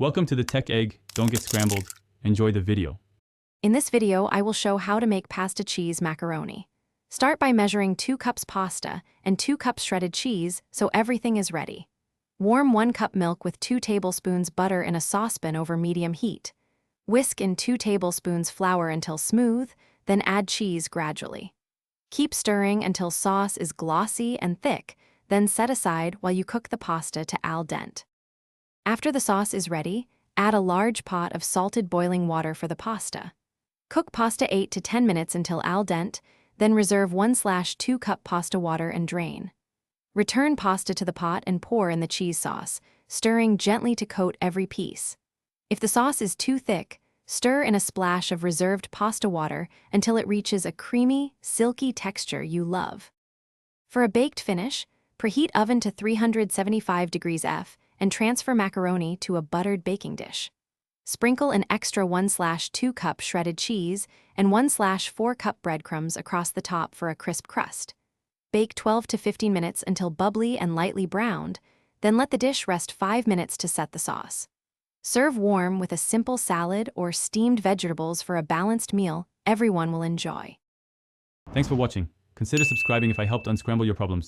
Welcome to the Tech Egg. Don't get scrambled. Enjoy the video. In this video, I will show how to make pasta cheese macaroni. Start by measuring 2 cups pasta and 2 cups shredded cheese so everything is ready. Warm 1 cup milk with 2 tablespoons butter in a saucepan over medium heat. Whisk in 2 tablespoons flour until smooth, then add cheese gradually. Keep stirring until sauce is glossy and thick, then set aside while you cook the pasta to al dente. After the sauce is ready, add a large pot of salted boiling water for the pasta. Cook pasta 8 to 10 minutes until al dente, then reserve 1/2 cup pasta water and drain. Return pasta to the pot and pour in the cheese sauce, stirring gently to coat every piece. If the sauce is too thick, stir in a splash of reserved pasta water until it reaches a creamy, silky texture you love. For a baked finish, preheat oven to 375 degrees F and transfer macaroni to a buttered baking dish. Sprinkle an extra 1/2 cup shredded cheese and 1/4 cup breadcrumbs across the top for a crisp crust. Bake 12 to 15 minutes until bubbly and lightly browned, then let the dish rest 5 minutes to set the sauce. Serve warm with a simple salad or steamed vegetables for a balanced meal everyone will enjoy. Thanks for watching. Consider subscribing if I helped unscramble your problems.